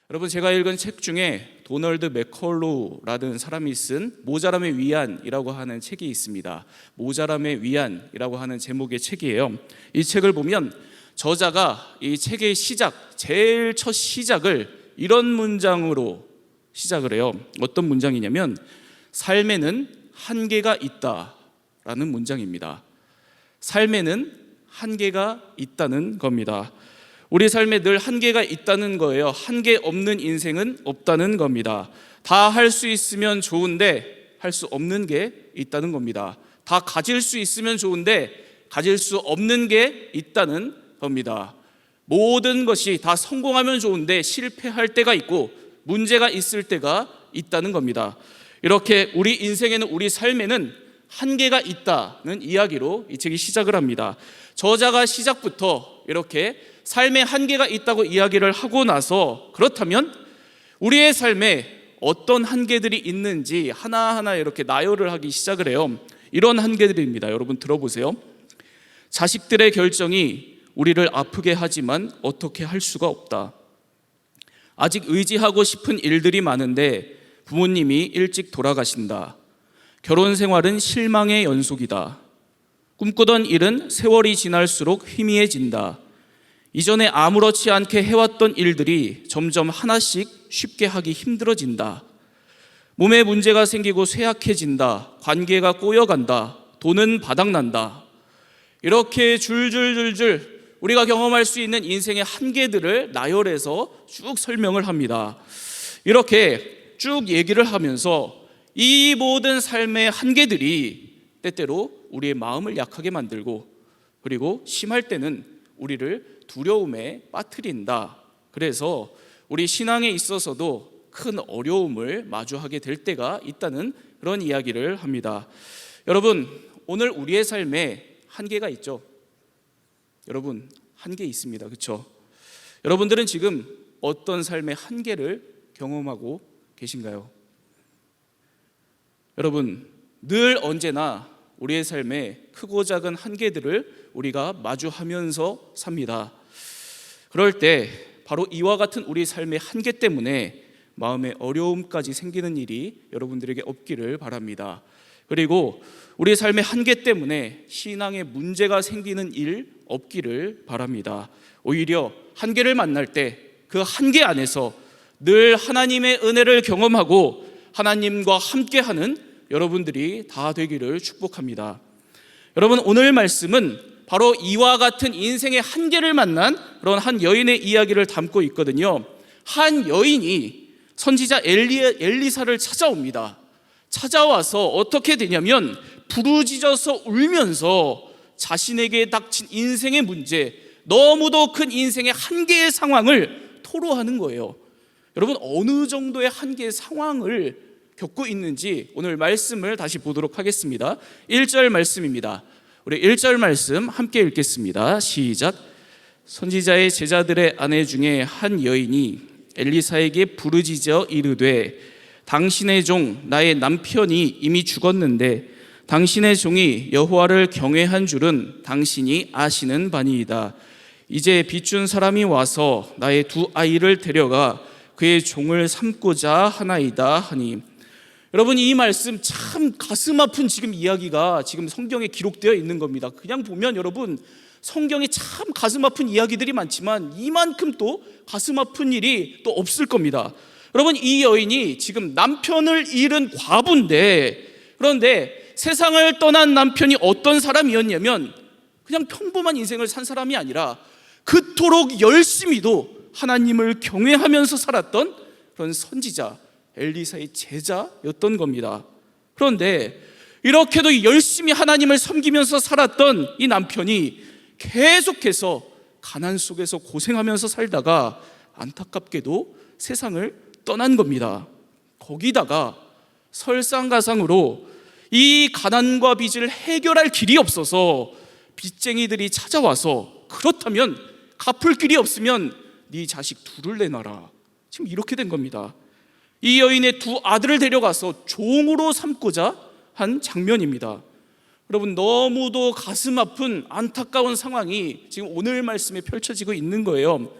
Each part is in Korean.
여러분, 제가 읽은 책 중에 도널드 맥컬로우라는 사람이 쓴 모자람의 위안이라고 하는 책이 있습니다. 모자람의 위안이라고 하는 제목의 책이에요. 이 책을 보면 저자가 이 책의 제일 첫 시작을 이런 문장으로 시작을 해요. 어떤 문장이냐면 삶에는 한계가 있다라는 문장입니다. 삶에는 한계가 있다는 겁니다. 우리 삶에 늘 한계가 있다는 거예요. 한계 없는 인생은 없다는 겁니다. 다 할 수 있으면 좋은데 할 수 없는 게 있다는 겁니다. 다 가질 수 있으면 좋은데 가질 수 없는 게 있다는 겁니다. 모든 것이 다 성공하면 좋은데 실패할 때가 있고 문제가 있을 때가 있다는 겁니다. 이렇게 우리 인생에는, 우리 삶에는 한계가 있다는 이야기로 이 책이 시작을 합니다. 저자가 시작부터 이렇게 삶에 한계가 있다고 이야기를 하고 나서, 그렇다면 우리의 삶에 어떤 한계들이 있는지 하나하나 이렇게 나열을 하기 시작을 해요. 이런 한계들입니다. 여러분 들어보세요. 자식들의 결정이 우리를 아프게 하지만 어떻게 할 수가 없다. 아직 의지하고 싶은 일들이 많은데 부모님이 일찍 돌아가신다. 결혼 생활은 실망의 연속이다. 꿈꾸던 일은 세월이 지날수록 희미해진다. 이전에 아무렇지 않게 해왔던 일들이 점점 하나씩 쉽게 하기 힘들어진다. 몸에 문제가 생기고 쇠약해진다. 관계가 꼬여간다. 돈은 바닥난다. 이렇게 줄줄줄줄 우리가 경험할 수 있는 인생의 한계들을 나열해서 쭉 설명을 합니다. 이렇게 쭉 얘기를 하면서 이 모든 삶의 한계들이 때때로 우리의 마음을 약하게 만들고, 그리고 심할 때는 우리를 두려움에 빠뜨린다. 그래서 우리 신앙에 있어서도 큰 어려움을 마주하게 될 때가 있다는 그런 이야기를 합니다. 여러분, 오늘 우리의 삶에 한계가 있죠. 여러분, 한계 있습니다. 그렇죠? 여러분들은 지금 어떤 삶의 한계를 경험하고 계신가요? 여러분, 늘 언제나 우리의 삶에 크고 작은 한계들을 우리가 마주하면서 삽니다. 그럴 때 바로 이와 같은 우리 삶의 한계 때문에 마음의 어려움까지 생기는 일이 여러분들에게 없기를 바랍니다. 그리고 우리 삶의 한계 때문에 신앙에 문제가 생기는 일 없기를 바랍니다. 오히려 한계를 만날 때 그 한계 안에서 늘 하나님의 은혜를 경험하고 하나님과 함께하는 여러분들이 다 되기를 축복합니다. 여러분, 오늘 말씀은 바로 이와 같은 인생의 한계를 만난 그런 한 여인의 이야기를 담고 있거든요. 한 여인이 선지자 엘리사를 찾아옵니다. 찾아와서 어떻게 되냐면 부르짖어서 울면서 자신에게 닥친 인생의 문제, 너무도 큰 인생의 한계의 상황을 토로하는 거예요. 여러분, 어느 정도의 한계의 상황을 겪고 있는지 오늘 말씀을 다시 보도록 하겠습니다. 1절 말씀입니다. 우리 1절 말씀 함께 읽겠습니다. 시작. 선지자의 제자들의 아내 중에 한 여인이 엘리사에게 부르짖어 이르되 당신의 종 나의 남편이 이미 죽었는데 당신의 종이 여호와를 경외한 줄은 당신이 아시는 바니이다. 이제 빚준 사람이 와서 나의 두 아이를 데려가 그의 종을 삼고자 하나이다 하니. 여러분, 이 말씀 참 가슴 아픈 지금 이야기가 지금 성경에 기록되어 있는 겁니다. 그냥 보면 여러분, 성경에 참 가슴 아픈 이야기들이 많지만 이만큼 또 가슴 아픈 일이 또 없을 겁니다. 여러분, 이 여인이 지금 남편을 잃은 과부인데, 그런데 세상을 떠난 남편이 어떤 사람이었냐면 그냥 평범한 인생을 산 사람이 아니라 그토록 열심히도 하나님을 경외하면서 살았던 그런 선지자 엘리사의 제자였던 겁니다. 그런데 이렇게도 열심히 하나님을 섬기면서 살았던 이 남편이 계속해서 가난 속에서 고생하면서 살다가 안타깝게도 세상을 떠난 겁니다. 거기다가 설상가상으로 이 가난과 빚을 해결할 길이 없어서 빚쟁이들이 찾아와서 그렇다면 갚을 길이 없으면 네 자식 둘을 내놔라. 지금 이렇게 된 겁니다. 이 여인의 두 아들을 데려가서 종으로 삼고자 한 장면입니다. 여러분, 너무도 가슴 아픈 안타까운 상황이 지금 오늘 말씀에 펼쳐지고 있는 거예요.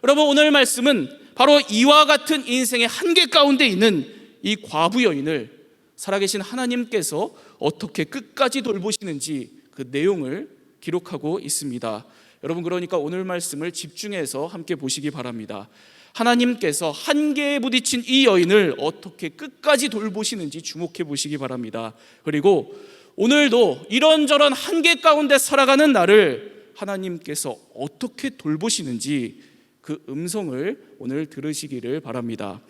여러분, 오늘 말씀은 바로 이와 같은 인생의 한계 가운데 있는 이 과부 여인을 살아계신 하나님께서 어떻게 끝까지 돌보시는지 그 내용을 기록하고 있습니다. 여러분, 그러니까 오늘 말씀을 집중해서 함께 보시기 바랍니다. 하나님께서 한계에 부딪힌 이 여인을 어떻게 끝까지 돌보시는지 주목해 보시기 바랍니다. 그리고 오늘도 이런저런 한계 가운데 살아가는 나를 하나님께서 어떻게 돌보시는지 그 음성을 오늘 들으시기를 바랍니다.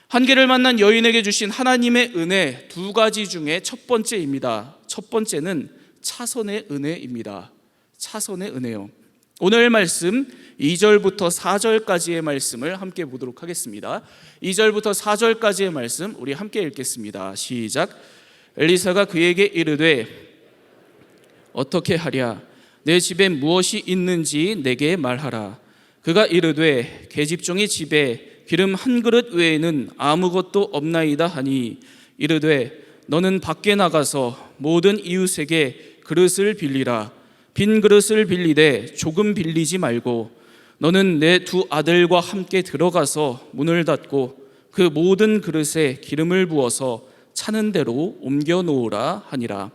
한계를 만난 여인에게 주신 하나님의 은혜 두 가지 중에 첫 번째입니다. 첫 번째는 차선의 은혜입니다. 차선의 은혜요. 오늘 말씀 2절부터 4절까지의 말씀을 함께 보도록 하겠습니다. 2절부터 4절까지의 말씀 우리 함께 읽겠습니다. 시작. 엘리사가 그에게 이르되 어떻게 하랴? 내 집에 무엇이 있는지 내게 말하라. 그가 이르되 계집종의 집에 기름 한 그릇 외에는 아무것도 없나이다 하니 이르되 너는 밖에 나가서 모든 이웃에게 그릇을 빌리라. 빈 그릇을 빌리되 조금 빌리지 말고 너는 내 두 아들과 함께 들어가서 문을 닫고 그 모든 그릇에 기름을 부어서 차는 대로 옮겨 놓으라 하니라.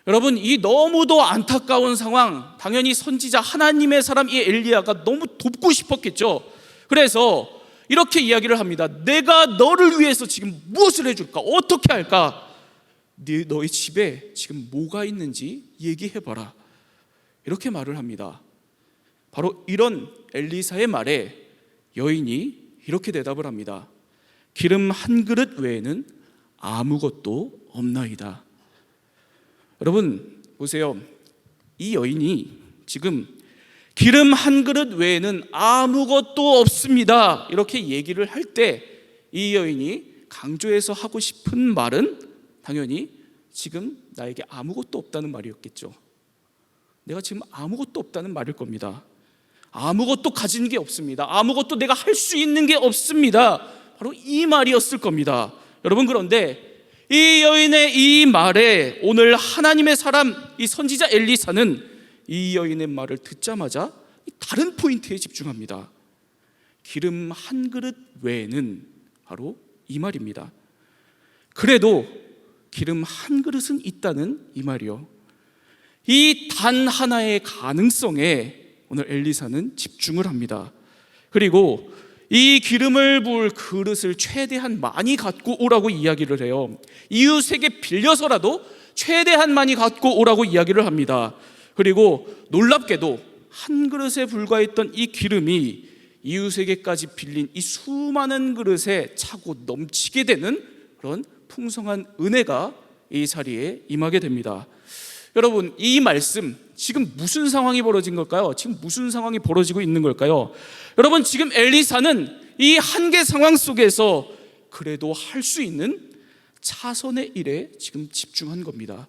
여러분, 이 너무도 안타까운 상황, 당연히 선지자 하나님의 사람 이 엘리야가 너무 돕고 싶었겠죠. 그래서 이렇게 이야기를 합니다. 내가 너를 위해서 지금 무엇을 해줄까? 어떻게 할까? 너희 집에 지금 뭐가 있는지 얘기해봐라. 이렇게 말을 합니다. 바로 이런 엘리사의 말에 여인이 이렇게 대답을 합니다. 기름 한 그릇 외에는 아무것도 없나이다. 여러분 보세요. 이 여인이 지금 기름 한 그릇 외에는 아무것도 없습니다 이렇게 얘기를 할 때 이 여인이 강조해서 하고 싶은 말은 당연히 지금 나에게 아무것도 없다는 말이었겠죠. 내가 지금 아무것도 없다는 말일 겁니다. 아무것도 가진 게 없습니다. 아무것도 내가 할 수 있는 게 없습니다. 바로 이 말이었을 겁니다. 여러분, 그런데 이 여인의 이 말에 오늘 하나님의 사람 이 선지자 엘리사는 이 여인의 말을 듣자마자 다른 포인트에 집중합니다. 기름 한 그릇 외에는 바로 이 말입니다. 그래도 기름 한 그릇은 있다는 이 말이요. 이 단 하나의 가능성에 오늘 엘리사는 집중을 합니다. 그리고 이 기름을 부을 그릇을 최대한 많이 갖고 오라고 이야기를 해요. 이웃에게 빌려서라도 최대한 많이 갖고 오라고 이야기를 합니다. 그리고 놀랍게도 한 그릇에 불과했던 이 기름이 이웃에게까지 빌린 이 수많은 그릇에 차고 넘치게 되는 그런 풍성한 은혜가 이 자리에 임하게 됩니다. 여러분, 이 말씀 지금 무슨 상황이 벌어진 걸까요? 지금 무슨 상황이 벌어지고 있는 걸까요? 여러분, 지금 엘리사는 이 한계 상황 속에서 그래도 할 수 있는 차선의 일에 지금 집중한 겁니다.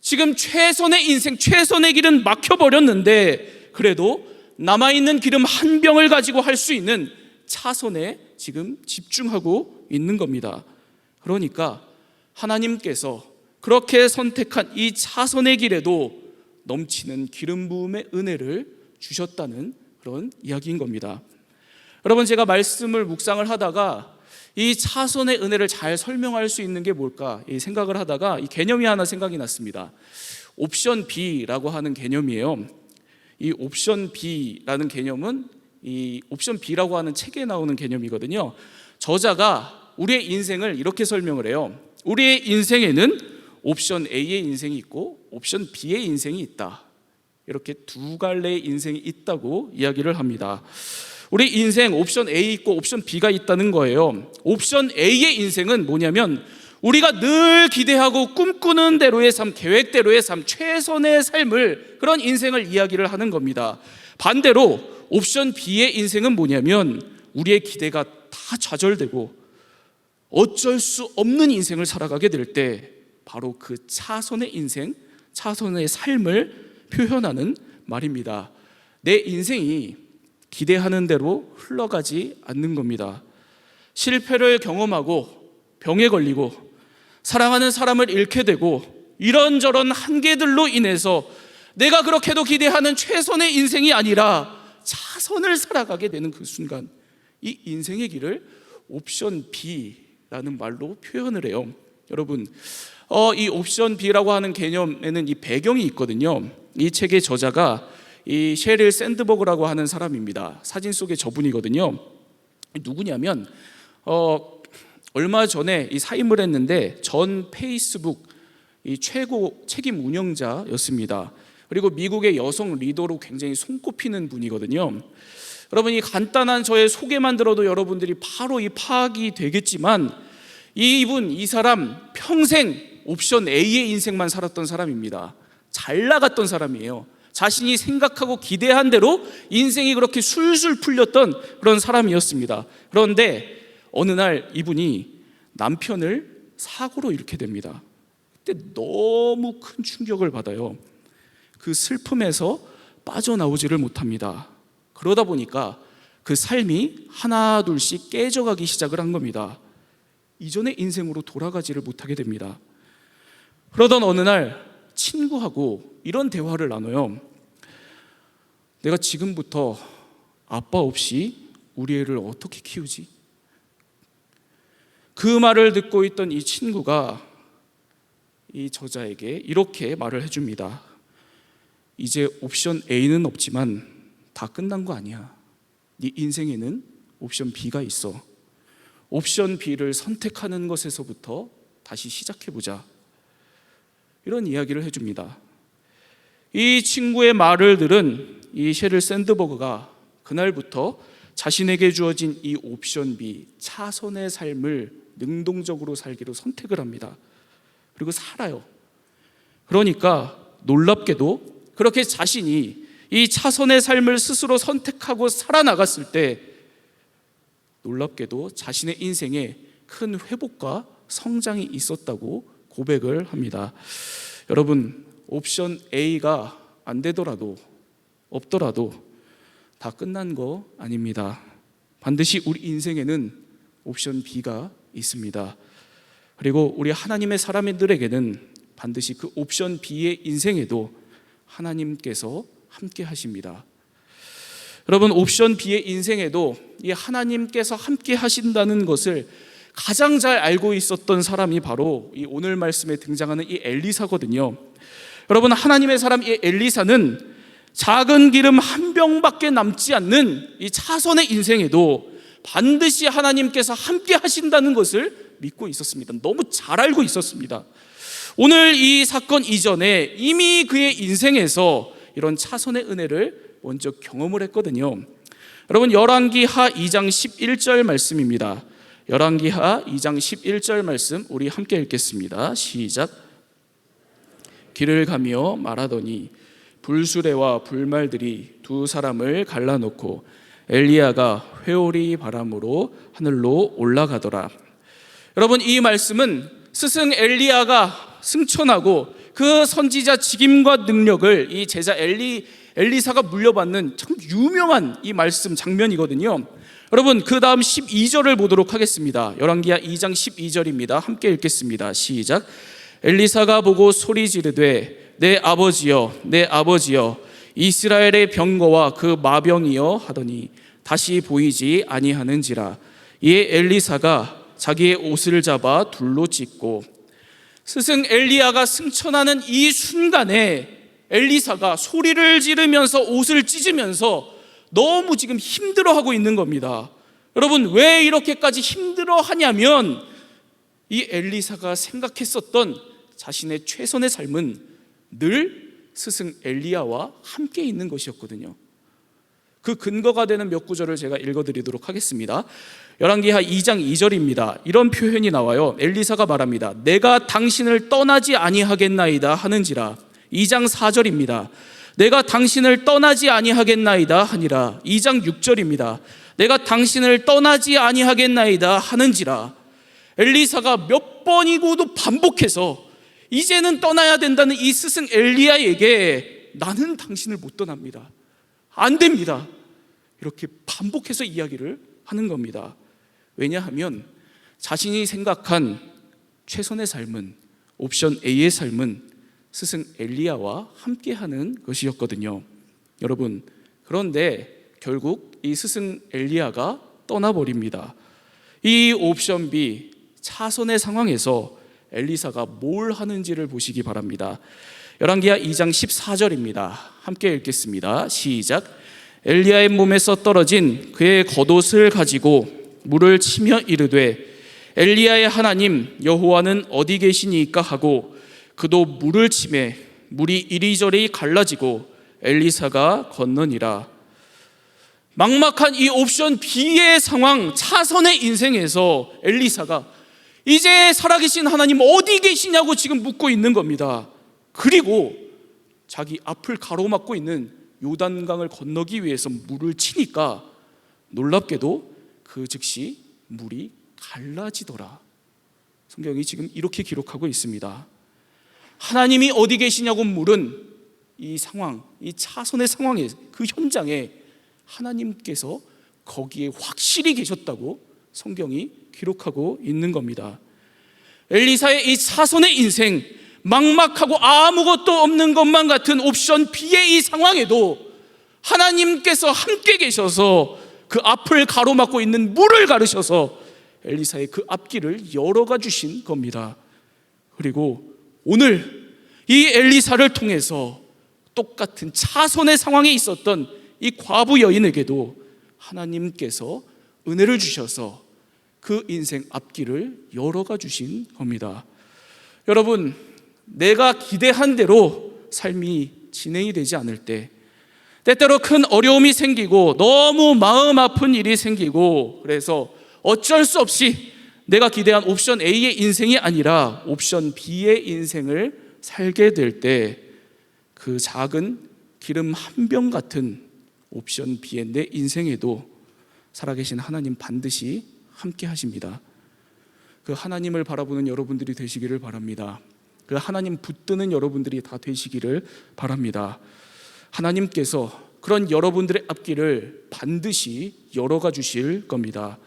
지금 최선의 인생, 최선의 길은 막혀버렸는데 그래도 남아있는 기름 한 병을 가지고 할 수 있는 차선에 지금 집중하고 있는 겁니다. 그러니까 하나님께서 그렇게 선택한 이 차선의 길에도 넘치는 기름 부음의 은혜를 주셨다는 그런 이야기인 겁니다. 여러분, 제가 말씀을 묵상을 하다가 이 차선의 은혜를 잘 설명할 수 있는 게 뭘까 이 생각을 하다가 이 개념이 하나 생각이 났습니다. 옵션 B라고 하는 개념이에요. 이 옵션 B라는 개념은 이 옵션 B라고 하는 책에 나오는 개념이거든요. 저자가 우리의 인생을 이렇게 설명을 해요. 우리의 인생에는 옵션 A의 인생이 있고 옵션 B의 인생이 있다. 이렇게 두 갈래의 인생이 있다고 이야기를 합니다. 우리 인생 옵션 A 있고 옵션 B가 있다는 거예요. 옵션 A의 인생은 뭐냐면 우리가 늘 기대하고 꿈꾸는 대로의 삶, 계획대로의 삶, 최선의 삶을 그런 인생을 이야기를 하는 겁니다. 반대로 옵션 B의 인생은 뭐냐면 우리의 기대가 다 좌절되고 어쩔 수 없는 인생을 살아가게 될 때 바로 그 차선의 인생, 차선의 삶을 표현하는 말입니다. 내 인생이 기대하는 대로 흘러가지 않는 겁니다. 실패를 경험하고 병에 걸리고 사랑하는 사람을 잃게 되고 이런저런 한계들로 인해서 내가 그렇게도 기대하는 최선의 인생이 아니라 차선을 살아가게 되는 그 순간, 이 인생의 길을 옵션 B라는 말로 표현을 해요. 여러분, 이 옵션 B라고 하는 개념에는 이 배경이 있거든요. 이 책의 저자가 이 셰릴 샌드버그라고 하는 사람입니다. 사진 속의 저분이거든요. 누구냐면 얼마 전에 이 사임을 했는데 전 페이스북 이 최고 책임 운영자였습니다. 그리고 미국의 여성 리더로 굉장히 손꼽히는 분이거든요. 여러분, 이 간단한 저의 소개만 들어도 여러분들이 바로 이 파악이 되겠지만 이 사람 평생 옵션 A의 인생만 살았던 사람입니다. 잘 나갔던 사람이에요. 자신이 생각하고 기대한 대로 인생이 그렇게 술술 풀렸던 그런 사람이었습니다. 그런데 어느 날 이분이 남편을 사고로 잃게 됩니다. 그때 너무 큰 충격을 받아요. 그 슬픔에서 빠져나오지를 못합니다. 그러다 보니까 그 삶이 하나 둘씩 깨져가기 시작을 한 겁니다. 이전의 인생으로 돌아가지를 못하게 됩니다. 그러던 어느 날 친구하고 이런 대화를 나눠요. 내가 지금부터 아빠 없이 우리 애를 어떻게 키우지? 그 말을 듣고 있던 이 친구가 이 저자에게 이렇게 말을 해줍니다. 이제 옵션 A는 없지만 다 끝난 거 아니야. 네 인생에는 옵션 B가 있어. 옵션 B를 선택하는 것에서부터 다시 시작해보자. 이런 이야기를 해줍니다. 이 친구의 말을 들은 이 셰릴 샌드버그가 그날부터 자신에게 주어진 이 옵션 B, 차선의 삶을 능동적으로 살기로 선택을 합니다. 그리고 살아요. 그러니까 놀랍게도 그렇게 자신이 이 차선의 삶을 스스로 선택하고 살아나갔을 때 놀랍게도 자신의 인생에 큰 회복과 성장이 있었다고 고백을 합니다. 여러분, 옵션 A가 안 되더라도 없더라도 다 끝난 거 아닙니다. 반드시 우리 인생에는 옵션 B가 있습니다. 그리고 우리 하나님의 사람들에게는 반드시 그 옵션 B의 인생에도 하나님께서 함께 하십니다. 여러분, 옵션 B의 인생에도 이 하나님께서 함께 하신다는 것을 가장 잘 알고 있었던 사람이 바로 이 오늘 말씀에 등장하는 이 엘리사거든요. 여러분, 하나님의 사람 이 엘리사는 작은 기름 한 병밖에 남지 않는 이 차선의 인생에도 반드시 하나님께서 함께 하신다는 것을 믿고 있었습니다. 너무 잘 알고 있었습니다. 오늘 이 사건 이전에 이미 그의 인생에서 이런 차선의 은혜를 먼저 경험을 했거든요. 여러분, 열왕기하 2장 11절 말씀입니다. 열왕기하 2장 11절 말씀 우리 함께 읽겠습니다. 시작. 길을 가며 말하더니 불수레와 불말들이 두 사람을 갈라놓고 엘리야가 회오리 바람으로 하늘로 올라가더라. 여러분, 이 말씀은 스승 엘리야가 승천하고 그 선지자 직임과 능력을 이 제자 엘리사가 물려받는 참 유명한 이 말씀 장면이거든요. 여러분, 그 다음 12절을 보도록 하겠습니다. 열왕기하 2장 12절입니다. 함께 읽겠습니다. 시작. 엘리사가 보고 소리 지르되 내 아버지여 내 아버지여 이스라엘의 병거와 그 마병이여 하더니 다시 보이지 아니하는지라. 이에 엘리사가 자기의 옷을 잡아 둘로 찢고, 스승 엘리야가 승천하는 이 순간에 엘리사가 소리를 지르면서 옷을 찢으면서 너무 지금 힘들어하고 있는 겁니다. 여러분, 왜 이렇게까지 힘들어하냐면 이 엘리사가 생각했었던 자신의 최선의 삶은 늘 스승 엘리야와 함께 있는 것이었거든요. 그 근거가 되는 몇 구절을 제가 읽어드리도록 하겠습니다. 열왕기하 2장 2절입니다. 이런 표현이 나와요. 엘리사가 말합니다. 내가 당신을 떠나지 아니하겠나이다 하는지라. 2장 4절입니다. 내가 당신을 떠나지 아니하겠나이다 하니라. 2장 6절입니다. 내가 당신을 떠나지 아니하겠나이다 하는지라. 엘리사가 몇 번이고도 반복해서 이제는 떠나야 된다는 이 스승 엘리야에게 나는 당신을 못 떠납니다. 안 됩니다. 이렇게 반복해서 이야기를 하는 겁니다. 왜냐하면 자신이 생각한 최선의 삶은, 옵션 A의 삶은 스승 엘리야와 함께하는 것이었거든요. 여러분, 그런데 결국 이 스승 엘리야가 떠나버립니다. 이 옵션 B, 차선의 상황에서 엘리사가 뭘 하는지를 보시기 바랍니다. 열왕기하 2장 14절입니다. 함께 읽겠습니다. 시작. 엘리야의 몸에서 떨어진 그의 겉옷을 가지고 물을 치며 이르되 엘리야의 하나님 여호와는 어디 계시니까 하고 그도 물을 치매 물이 이리저리 갈라지고 엘리사가 건너니라. 막막한 이 옵션 B의 상황, 차선의 인생에서 엘리사가 이제 살아계신 하나님 어디 계시냐고 지금 묻고 있는 겁니다. 그리고 자기 앞을 가로막고 있는 요단강을 건너기 위해서 물을 치니까 놀랍게도 그 즉시 물이 갈라지더라. 성경이 지금 이렇게 기록하고 있습니다. 하나님이 어디 계시냐고 물은 이 상황, 이 차선의 상황에, 그 현장에 하나님께서 거기에 확실히 계셨다고 성경이 기록하고 있는 겁니다. 엘리사의 이 차선의 인생, 막막하고 아무것도 없는 것만 같은 옵션 B의 이 상황에도 하나님께서 함께 계셔서 그 앞을 가로막고 있는 물을 가르셔서 엘리사의 그 앞길을 열어가 주신 겁니다. 그리고 오늘 이 엘리사를 통해서 똑같은 차선의 상황에 있었던 이 과부 여인에게도 하나님께서 은혜를 주셔서 그 인생 앞길을 열어가 주신 겁니다. 여러분, 내가 기대한 대로 삶이 진행이 되지 않을 때, 때때로 큰 어려움이 생기고 너무 마음 아픈 일이 생기고, 그래서 어쩔 수 없이 내가 기대한 옵션 A의 인생이 아니라 옵션 B의 인생을 살게 될 때, 그 작은 기름 한 병 같은 옵션 B의 내 인생에도 살아계신 하나님 반드시 함께 하십니다. 그 하나님을 바라보는 여러분들이 되시기를 바랍니다. 그 하나님 붙드는 여러분들이 다 되시기를 바랍니다. 하나님께서 그런 여러분들의 앞길을 반드시 열어가 주실 겁니다.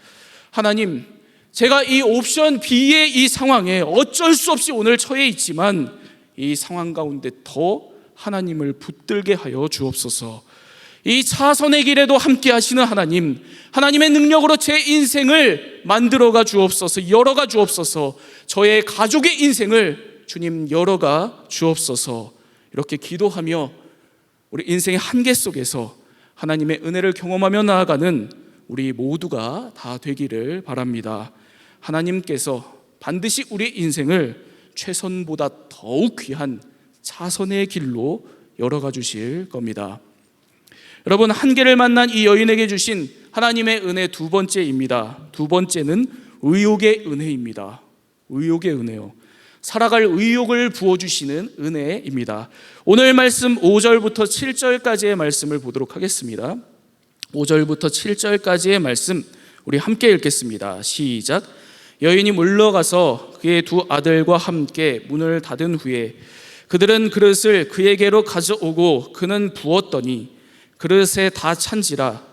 하나님, 제가 이 옵션 B의 이 상황에 어쩔 수 없이 오늘 처해 있지만 이 상황 가운데 더 하나님을 붙들게 하여 주옵소서. 이 차선의 길에도 함께 하시는 하나님, 하나님의 능력으로 제 인생을 만들어가 주옵소서, 열어가 주옵소서. 저의 가족의 인생을 주님 열어가 주옵소서. 이렇게 기도하며 우리 인생의 한계 속에서 하나님의 은혜를 경험하며 나아가는 우리 모두가 다 되기를 바랍니다. 하나님께서 반드시 우리 인생을 최선보다 더욱 귀한 차선의 길로 열어가 주실 겁니다. 여러분, 한계를 만난 이 여인에게 주신 하나님의 은혜 두 번째입니다. 두 번째는 의욕의 은혜입니다. 의욕의 은혜요. 살아갈 의욕을 부어주시는 은혜입니다. 오늘 말씀 5절부터 7절까지의 말씀을 보도록 하겠습니다. 5절부터 7절까지의 말씀 우리 함께 읽겠습니다. 시작. 여인이 물러가서 그의 두 아들과 함께 문을 닫은 후에 그들은 그릇을 그에게로 가져오고 그는 부었더니 그릇에 다 찬지라.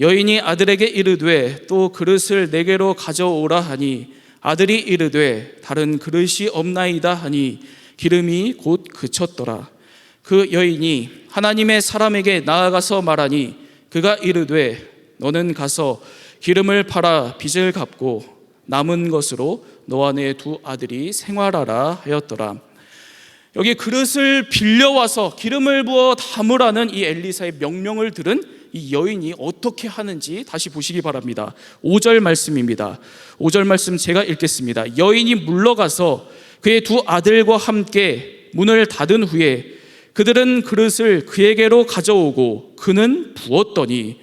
여인이 아들에게 이르되 또 그릇을 내게로 가져오라 하니 아들이 이르되 다른 그릇이 없나이다 하니 기름이 곧 그쳤더라. 그 여인이 하나님의 사람에게 나아가서 말하니 그가 이르되 너는 가서 기름을 팔아 빚을 갚고 남은 것으로 너와 내 두 아들이 생활하라 하였더라. 여기 그릇을 빌려와서 기름을 부어 담으라는 이 엘리사의 명령을 들은 이 여인이 어떻게 하는지 다시 보시기 바랍니다. 5절 말씀입니다. 5절 말씀 제가 읽겠습니다. 여인이 물러가서 그의 두 아들과 함께 문을 닫은 후에 그들은 그릇을 그에게로 가져오고 그는 부었더니,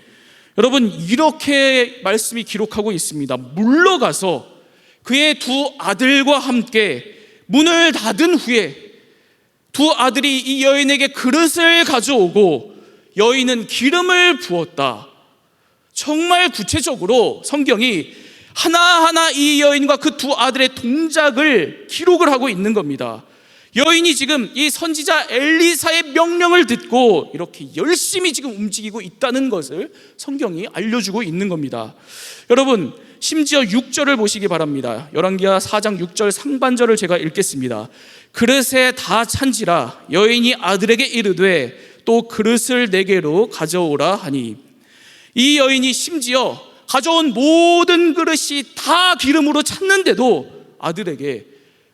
여러분, 이렇게 말씀이 기록하고 있습니다. 물러가서 그의 두 아들과 함께 문을 닫은 후에 두 아들이 이 여인에게 그릇을 가져오고 여인은 기름을 부었다. 정말 구체적으로 성경이 하나하나 이 여인과 그 두 아들의 동작을 기록을 하고 있는 겁니다. 여인이 지금 이 선지자 엘리사의 명령을 듣고 이렇게 열심히 지금 움직이고 있다는 것을 성경이 알려주고 있는 겁니다. 여러분, 심지어 6절을 보시기 바랍니다. 열왕기하 4장 6절 상반절을 제가 읽겠습니다. 그릇에 다 찬지라. 여인이 아들에게 이르되 또 그릇을 내게로 가져오라 하니. 이 여인이 심지어 가져온 모든 그릇이 다 기름으로 찼는데도 아들에게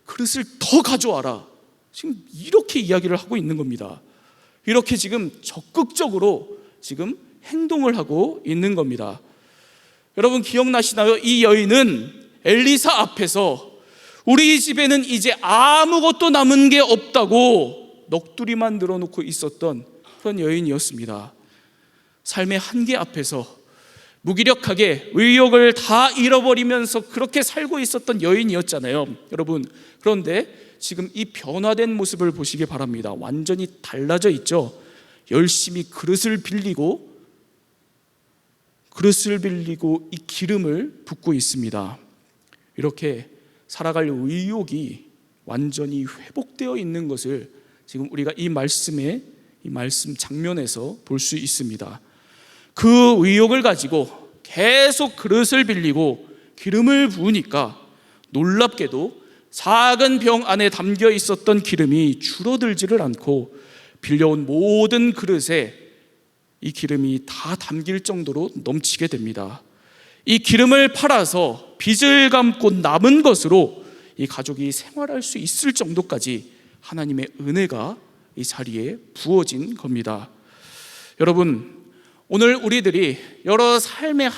그릇을 더 가져와라. 지금 이렇게 이야기를 하고 있는 겁니다. 이렇게 지금 적극적으로 지금 행동을 하고 있는 겁니다. 여러분 기억나시나요? 이 여인은 엘리사 앞에서 우리 집에는 이제 아무것도 남은 게 없다고 넋두리만 늘어놓고 있었던 그런 여인이었습니다. 삶의 한계 앞에서 무기력하게 의욕을 다 잃어버리면서 그렇게 살고 있었던 여인이었잖아요, 여러분. 그런데 지금 이 변화된 모습을 보시기 바랍니다. 완전히 달라져 있죠. 열심히 그릇을 빌리고 이 기름을 붓고 있습니다. 이렇게 살아갈 의욕이 완전히 회복되어 있는 것을 지금 우리가 이 말씀 장면에서 볼 수 있습니다. 그 의욕을 가지고 계속 그릇을 빌리고 기름을 부으니까 놀랍게도 작은 병 안에 담겨 있었던 기름이 줄어들지를 않고 빌려온 모든 그릇에 이 기름이 다 담길 정도로 넘치게 됩니다. 이 기름을 팔아서 빚을 갚고 남은 것으로 이 가족이 생활할 수 있을 정도까지 하나님의 은혜가 이 자리에 부어진 겁니다. 여러분, 오늘 우리들이 여러 삶의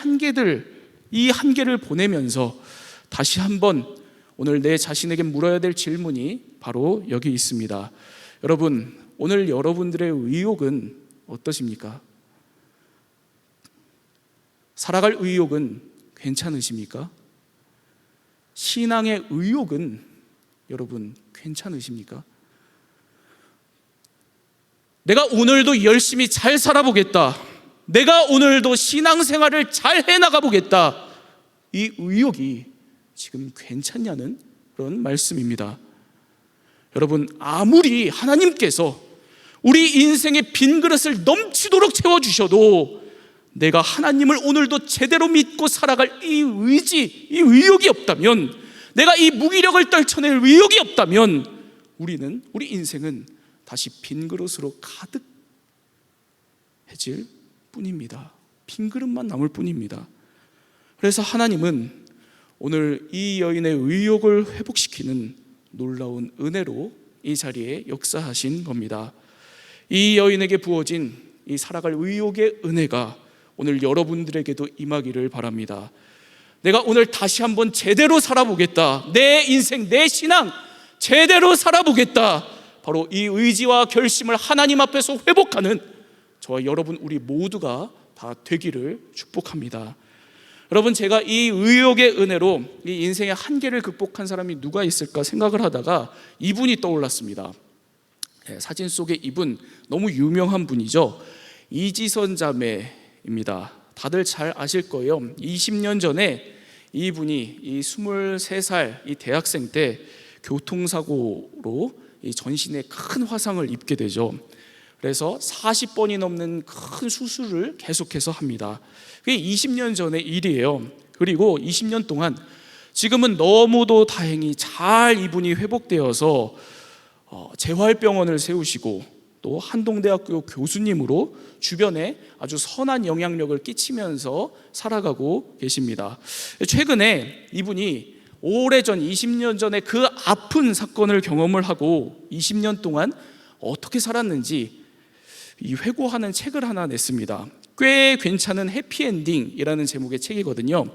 이 한계를 보내면서 다시 한번 오늘 내 자신에게 물어야 될 질문이 바로 여기 있습니다. 여러분, 오늘 여러분들의 의욕은 어떠십니까? 살아갈 의욕은 괜찮으십니까? 신앙의 의욕은 여러분 괜찮으십니까? 내가 오늘도 열심히 잘 살아보겠다, 내가 오늘도 신앙생활을 잘 해나가보겠다, 이 의욕이 지금 괜찮냐는 그런 말씀입니다. 여러분, 아무리 하나님께서 우리 인생의 빈 그릇을 넘치도록 채워주셔도 내가 하나님을 오늘도 제대로 믿고 살아갈 이 의지, 이 의욕이 없다면, 내가 이 무기력을 떨쳐낼 의욕이 없다면 우리 인생은 다시 빈 그릇으로 가득해질 뿐입니다. 빈 그릇만 남을 뿐입니다. 그래서 하나님은 오늘 이 여인의 의욕을 회복시키는 놀라운 은혜로 이 자리에 역사하신 겁니다. 이 여인에게 부어진 이 살아갈 의욕의 은혜가 오늘 여러분들에게도 임하기를 바랍니다. 내가 오늘 다시 한번 제대로 살아보겠다, 내 인생, 내 신앙 제대로 살아보겠다, 바로 이 의지와 결심을 하나님 앞에서 회복하는 저와 여러분 우리 모두가 다 되기를 축복합니다. 여러분, 제가 이 의욕의 은혜로 이 인생의 한계를 극복한 사람이 누가 있을까 생각을 하다가 이분이 떠올랐습니다. 사진 속의 이분 너무 유명한 분이죠. 이지선 자매입니다. 다들 잘 아실 거예요. 20년 전에 이분이 이 23살 이 대학생 때 교통사고로 이 전신에 큰 화상을 입게 되죠. 그래서 40번이 넘는 큰 수술을 계속해서 합니다. 그게 20년 전의 일이에요. 그리고 20년 동안 지금은 너무도 다행히 잘 이분이 회복되어서 재활병원을 세우시고 또 한동대학교 교수님으로 주변에 아주 선한 영향력을 끼치면서 살아가고 계십니다. 최근에 이분이 오래전 20년 전에 그 아픈 사건을 경험을 하고 20년 동안 어떻게 살았는지 이 회고하는 책을 하나 냈습니다. 꽤 괜찮은 해피엔딩이라는 제목의 책이거든요.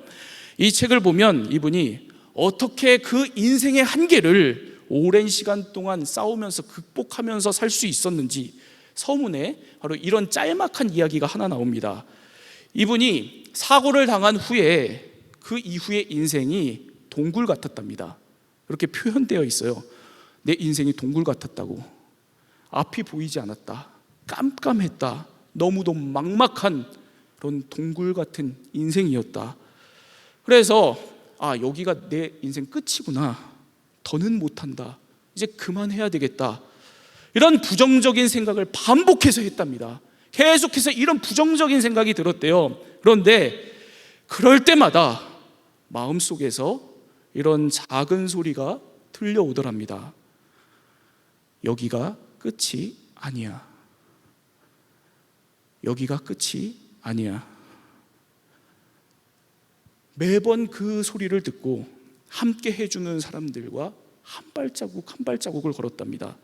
이 책을 보면 이분이 어떻게 그 인생의 한계를 오랜 시간 동안 싸우면서 극복하면서 살 수 있었는지 서문에 바로 이런 짤막한 이야기가 하나 나옵니다. 이분이 사고를 당한 후에 그 이후의 인생이 동굴 같았답니다. 그렇게 표현되어 있어요. 내 인생이 동굴 같았다고. 앞이 보이지 않았다, 깜깜했다, 너무도 막막한 그런 동굴 같은 인생이었다. 그래서 여기가 내 인생 끝이구나, 더는 못한다, 이제 그만해야 되겠다, 이런 부정적인 생각을 반복해서 했답니다. 계속해서 이런 부정적인 생각이 들었대요. 그런데 그럴 때마다 마음속에서 이런 작은 소리가 들려오더랍니다. 여기가 끝이 아니야. 여기가 끝이 아니야. 매번 그 소리를 듣고 함께 해주는 사람들과 한 발자국 한 발자국을 걸었답니다.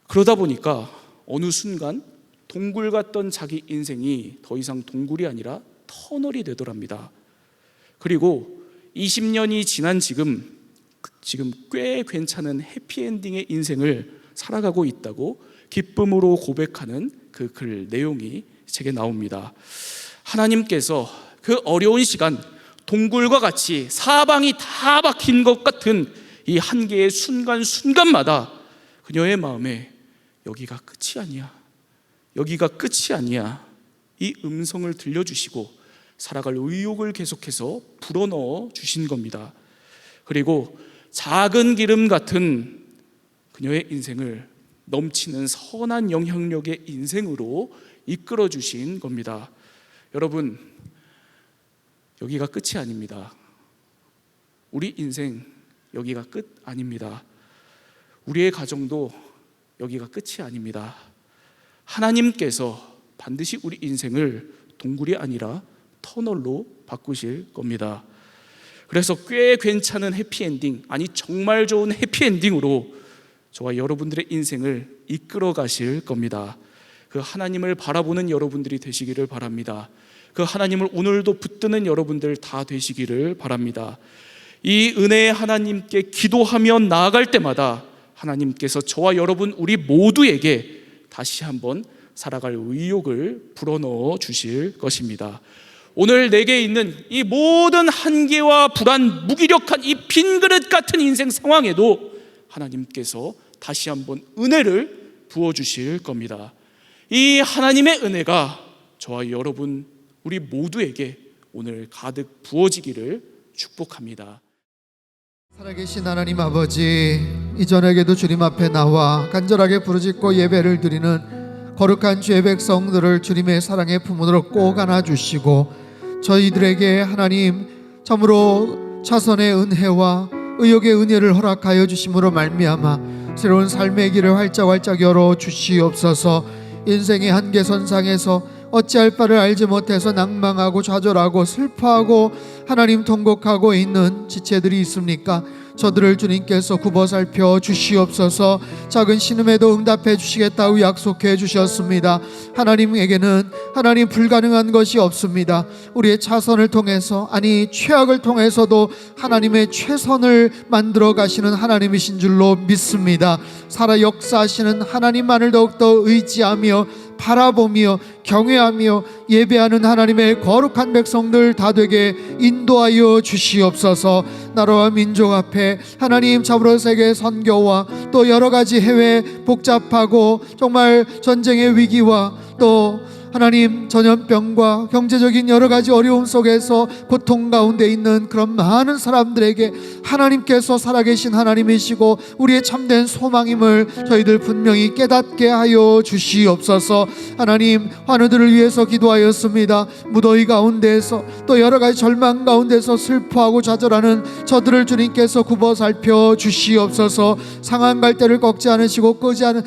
그러다 보니까 어느 순간 동굴 같던 자기 인생이 더 이상 동굴이 아니라 터널이 되더랍니다. 그리고 20년이 지난 지금 꽤 괜찮은 해피엔딩의 인생을 살아가고 있다고 기쁨으로 고백하는 그 글 내용이 책에 나옵니다. 하나님께서 그 어려운 시간, 동굴과 같이 사방이 다 막힌 것 같은 이 한계의 순간순간마다 그녀의 마음에 여기가 끝이 아니야, 여기가 끝이 아니야, 이 음성을 들려주시고 살아갈 의욕을 계속해서 불어넣어 주신 겁니다. 그리고 작은 기름 같은 그녀의 인생을 넘치는 선한 영향력의 인생으로 이끌어 주신 겁니다. 여러분, 여기가 끝이 아닙니다. 우리 인생 여기가 끝 아닙니다. 우리의 가정도 여기가 끝이 아닙니다. 하나님께서 반드시 우리 인생을 동굴이 아니라 터널로 바꾸실 겁니다. 그래서 꽤 괜찮은 해피엔딩, 아니 정말 좋은 해피엔딩으로 저와 여러분들의 인생을 이끌어 가실 겁니다. 그 하나님을 바라보는 여러분들이 되시기를 바랍니다. 그 하나님을 오늘도 붙드는 여러분들 다 되시기를 바랍니다. 이 은혜의 하나님께 기도하며 나아갈 때마다 하나님께서 저와 여러분 우리 모두에게 다시 한번 살아갈 의욕을 불어넣어 주실 것입니다. 오늘 내게 있는 이 모든 한계와 불안, 무기력한 이 빈 그릇 같은 인생 상황에도 하나님께서 다시 한번 은혜를 부어주실 겁니다. 이 하나님의 은혜가 저와 여러분 우리 모두에게 오늘 가득 부어지기를 축복합니다. 살아계신 하나님 아버지, 이 저녁에도 주님 앞에 나와 간절하게 부르짖고 예배를 드리는 거룩한 주의 백성들을 주님의 사랑의 품으로 꼭 안아주시고 저희들에게 하나님 참으로 차선의 은혜와 의욕의 은혜를 허락하여 주심으로 말미암아 새로운 삶의 길을 활짝활짝 열어 주시옵소서. 인생의 한계선상에서 어찌할 바를 알지 못해서 낭망하고 좌절하고 슬퍼하고 하나님 통곡하고 있는 지체들이 있습니까? 저들을 주님께서 굽어 살펴 주시옵소서. 작은 신음에도 응답해 주시겠다고 약속해 주셨습니다. 하나님에게는 하나님 불가능한 것이 없습니다. 우리의 차선을 통해서, 아니 최악을 통해서도 하나님의 최선을 만들어 가시는 하나님이신 줄로 믿습니다. 살아 역사하시는 하나님만을 더욱더 의지하며 바라보며 경외하며 예배하는 하나님의 거룩한 백성들 다 되게 인도하여 주시옵소서. 나라와 민족 앞에 하나님 참으로 세계 선교와 또 여러 가지 해외 복잡하고 정말 전쟁의 위기와 또 하나님 전염병과 경제적인 여러 가지 어려움 속에서 고통 가운데 있는 그런 많은 사람들에게 하나님께서 살아계신 하나님이시고 우리의 참된 소망임을 저희들 분명히 깨닫게 하여 주시옵소서. 하나님, 환우들을 위해서 기도하였습니다. 무더위 가운데에서 또 여러 가지 절망 가운데서 슬퍼하고 좌절하는 저들을 주님께서 굽어 살펴 주시옵소서. 상한 갈대를 꺾지 않으시고 끄지 않은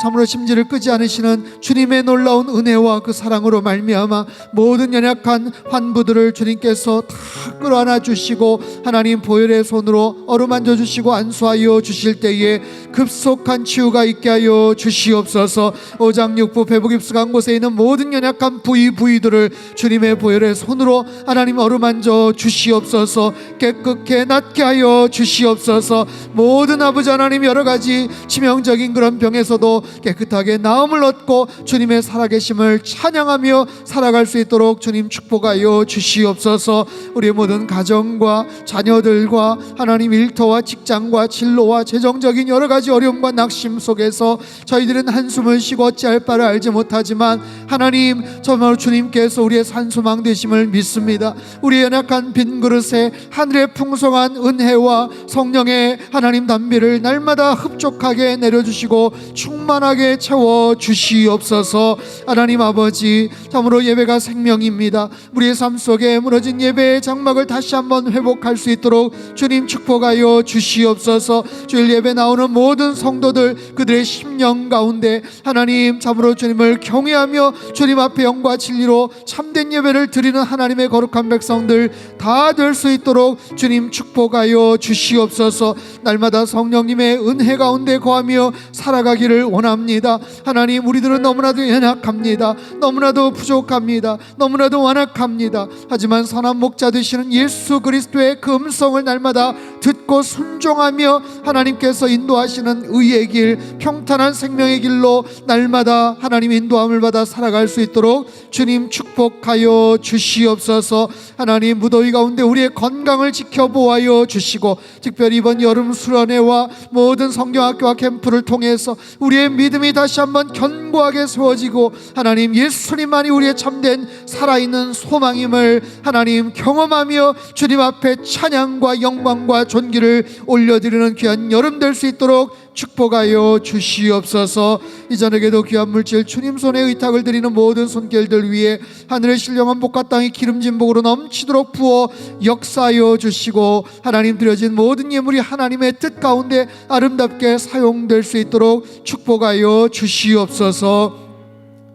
참으로 심지를 끄지 않으시는 주님의 놀라운 은혜와 그 사랑으로 말미암아 모든 연약한 환부들을 주님께서 다 끌어안아 주시고 하나님 보혈의 손으로 어루만져 주시고 안수하여 주실 때에 급속한 치유가 있게 하여 주시옵소서. 오장육부 배부깁스간 곳에 있는 모든 연약한 부위들을 주님의 보혈의 손으로 하나님 어루만져 주시옵소서. 깨끗게 낫게 하여 주시옵소서. 모든 아버지 하나님 여러 가지 치명적인 그런 병에서도 깨끗하게 나음을 얻고 주님의 살아계심을 찬양하며 살아갈 수 있도록 주님 축복하여 주시옵소서. 우리의 모든 가정과 자녀들과 하나님 일터와 직장과 진로와 재정적인 여러 가지 어려움과 낙심 속에서 저희들은 한숨을 쉬고 어찌할 바를 알지 못하지만 하나님 정말 주님께서 우리의 산소망 되심을 믿습니다. 우리의 연약한 빈 그릇에 하늘의 풍성한 은혜와 성령의 하나님 담비를 날마다 흡족하게 내려주시고 충만하게 채워 주시옵소서. 주시옵소서. 하나님 아버지, 참으로 예배가 생명입니다. 우리의 삶 속에 무너진 예배의 장막을 다시 한번 회복할 수 있도록 주님 축복하여 주시옵소서. 주일 예배 나오는 모든 성도들, 그들의 심령 가운데 하나님 참으로 주님을 경외하며 주님 앞에 영과 진리로 참된 예배를 드리는 하나님의 거룩한 백성들 다 될 수 있도록 주님 축복하여 주시옵소서. 날마다 성령님의 은혜 가운데 거하며 살아가기를 원합니다. 하나님, 우리들은 너무나도 연약합니다. 너무나도 부족합니다. 너무나도 완악합니다. 하지만 선한 목자 되시는 예수 그리스도의 그 음성을 날마다 듣고 순종하며 하나님께서 인도하시는 의의 길, 평탄한 생명의 길로 날마다 하나님 인도함을 받아 살아갈 수 있도록 주님 축복하여 주시옵소서. 하나님, 무더위 가운데 우리의 건강을 지켜보아여 주시고, 특별히 이번 여름 수련회와 모든 성경학교와 캠프를 통해서 우리의 믿음이 다시 한번 견고하게 세워지고 하나님 예수님만이 우리의 참된 살아있는 소망임을 하나님 경험하며 주님 앞에 찬양과 영광과 존귀를 올려드리는 귀한 여름 될 수 있도록 축복하여 주시옵소서. 이전에게도 귀한 물질 주님 손에 의탁을 드리는 모든 손길들 위에 하늘의 신령한 복과 땅이 기름진 복으로 넘치도록 부어 역사하여 주시고, 하나님 드려진 모든 예물이 하나님의 뜻 가운데 아름답게 사용될 수 있도록 축복하여 주시옵소서.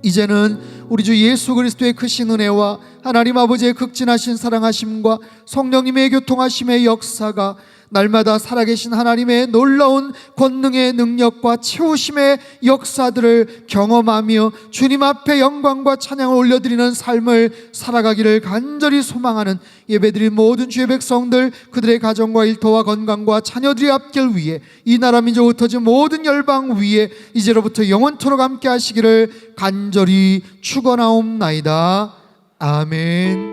이제는 우리 주 예수 그리스도의 크신 은혜와 하나님 아버지의 극진하신 사랑하심과 성령님의 교통하심의 역사가 날마다 살아계신 하나님의 놀라운 권능의 능력과 채우심의 역사들을 경험하며 주님 앞에 영광과 찬양을 올려드리는 삶을 살아가기를 간절히 소망하는 예배드린 모든 주의 백성들, 그들의 가정과 일터와 건강과 자녀들의 앞길 위에 이 나라 민족 흩어진 모든 열방 위에 이제로부터 영원토록 함께 하시기를 간절히 축원하옵나이다. 아멘.